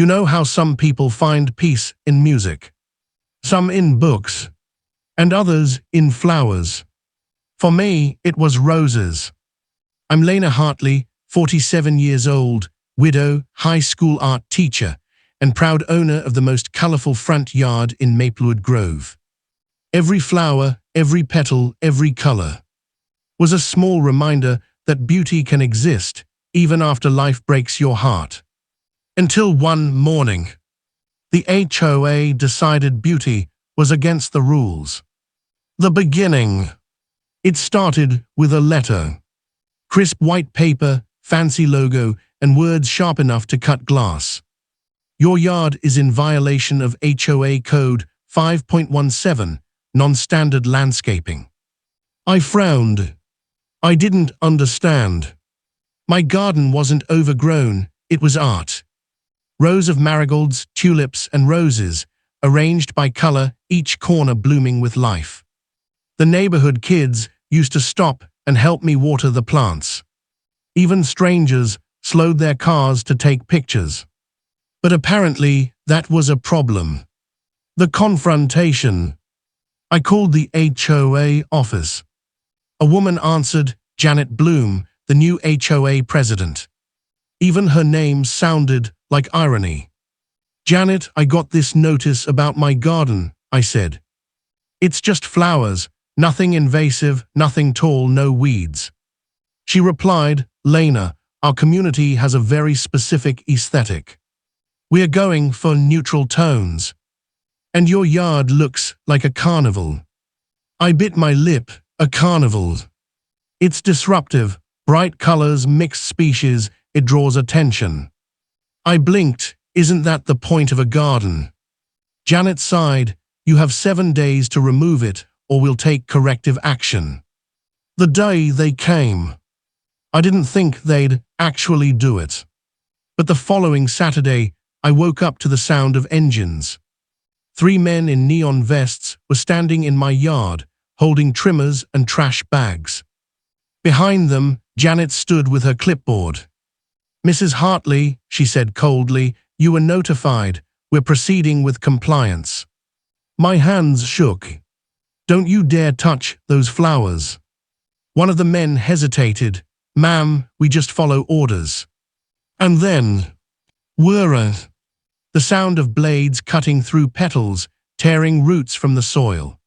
You know how some people find peace in music, some in books, and others in flowers. For me, it was roses. I'm Lena Hartley, 47 years old, widow, high school art teacher, and proud owner of the most colorful front yard in Maplewood Grove. Every flower, every petal, every color was a small reminder that beauty can exist even after life breaks your heart. Until one morning, the HOA decided beauty was against the rules. The beginning. It started with a letter. Crisp white paper, fancy logo, and words sharp enough to cut glass. Your yard is in violation of HOA Code 5.17, non-standard landscaping. I frowned. I didn't understand. My garden wasn't overgrown, it was art. Rows of marigolds, tulips, and roses, arranged by color, each corner blooming with life. The neighborhood kids used to stop and help me water the plants. Even strangers slowed their cars to take pictures. But apparently, that was a problem. The confrontation. I called the HOA office. A woman answered, Janet Bloom, the new HOA president. Even her name sounded like irony. Janet, I got this notice about my garden, I said. It's just flowers, nothing invasive, nothing tall, no weeds. She replied, Lena, our community has a very specific aesthetic. We are going for neutral tones. And your yard looks like a carnival. I bit my lip, a carnival. It's disruptive, bright colors, mixed species, it draws attention. I blinked, isn't that the point of a garden? Janet sighed, you have 7 days to remove it or we'll take corrective action. The day they came. I didn't think they'd actually do it. But the following Saturday, I woke up to the sound of engines. 3 men in neon vests were standing in my yard, holding trimmers and trash bags. Behind them, Janet stood with her clipboard. Mrs. Hartley, she said coldly, you were notified. We're proceeding with compliance. My hands shook. Don't you dare touch those flowers. One of the men hesitated. Ma'am, we just follow orders. And then, whirr. The sound of blades cutting through petals, tearing roots from the soil.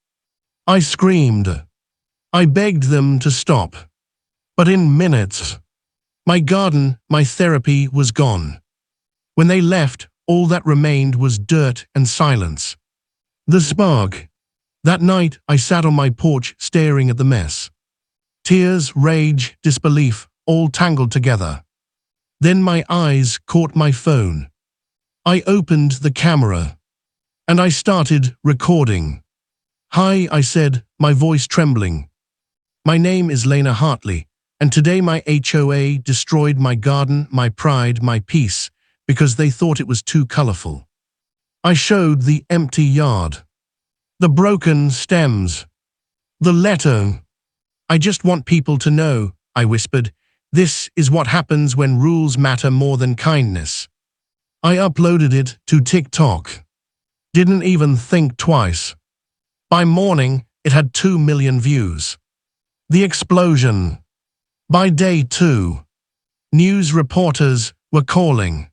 I screamed. I begged them to stop. But in minutes, my garden, my therapy was gone. When they left, all that remained was dirt and silence. The spark. That night, I sat on my porch staring at the mess. Tears, rage, disbelief, all tangled together. Then my eyes caught my phone. I opened the camera. And I started recording. Hi, I said, my voice trembling. My name is Lena Hartley, and today my HOA destroyed my garden, my pride, my peace, because they thought it was too colorful. I showed the empty yard. The broken stems. The letter. I just want people to know, I whispered, this is what happens when rules matter more than kindness. I uploaded it to TikTok. Didn't even think twice. By morning, it had 2 million views. The explosion. By day 2, news reporters were calling.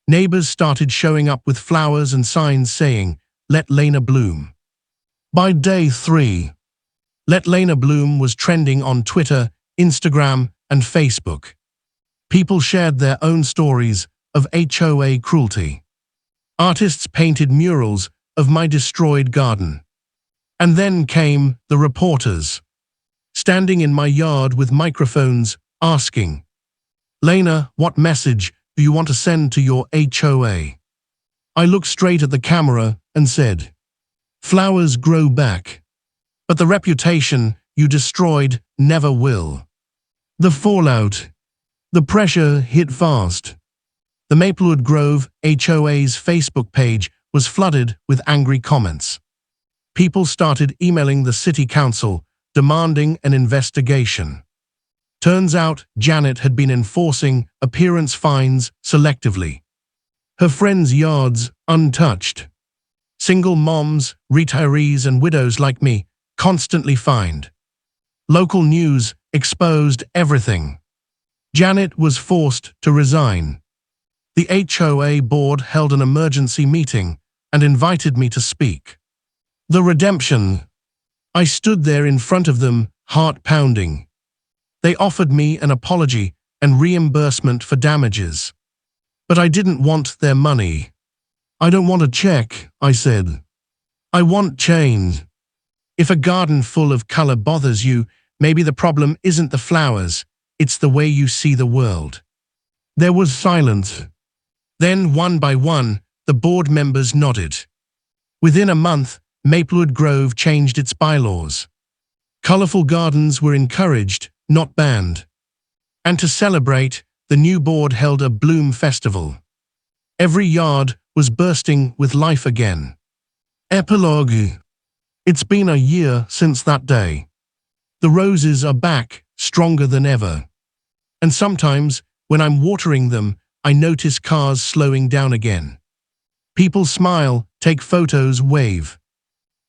Neighbors started showing up with flowers and signs saying, Let Lena bloom. By day 3, Let Lena bloom was trending on Twitter, Instagram, and Facebook. People shared their own stories of HOA cruelty. Artists painted murals of my destroyed garden. And then came the reporters, standing in my yard with microphones, asking, Lena, what message do you want to send to your HOA? I looked straight at the camera and said, flowers grow back, but the reputation you destroyed never will. The fallout. The pressure hit fast. The Maplewood Grove HOA's Facebook page was flooded with angry comments. People started emailing the city council, demanding an investigation. Turns out Janet had been enforcing appearance fines selectively. her friends' yards untouched. Single moms, retirees, and widows like me constantly fined. Local news exposed everything. Janet was forced to resign. The HOA board held an emergency meeting and invited me to speak. The redemption. I stood there in front of them, heart pounding. They offered me an apology and reimbursement for damages. But I didn't want their money. I don't want a check, I said. I want change. If a garden full of color bothers you, maybe the problem isn't the flowers, it's the way you see the world. There was silence. Then, one by one, the board members nodded. Within a month, Maplewood Grove changed its bylaws. Colorful gardens were encouraged, not banned. And to celebrate, the new board held a bloom festival. Every yard was bursting with life again. Epilogue. It's been a year since that day. The roses are back, stronger than ever. And sometimes, when I'm watering them, I notice cars slowing down again. People smile, take photos, wave.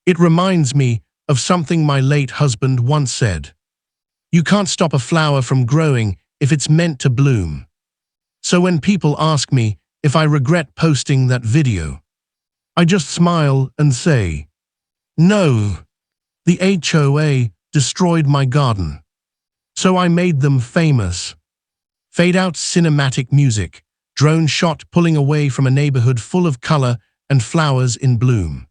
It reminds me of something my late husband once said. You can't stop a flower from growing if it's meant to bloom. So when people ask me if I regret posting that video, I just smile and say, no. The HOA destroyed my garden. So I made them famous. Fade-out cinematic music, drone shot pulling away from a neighborhood full of color and flowers in bloom.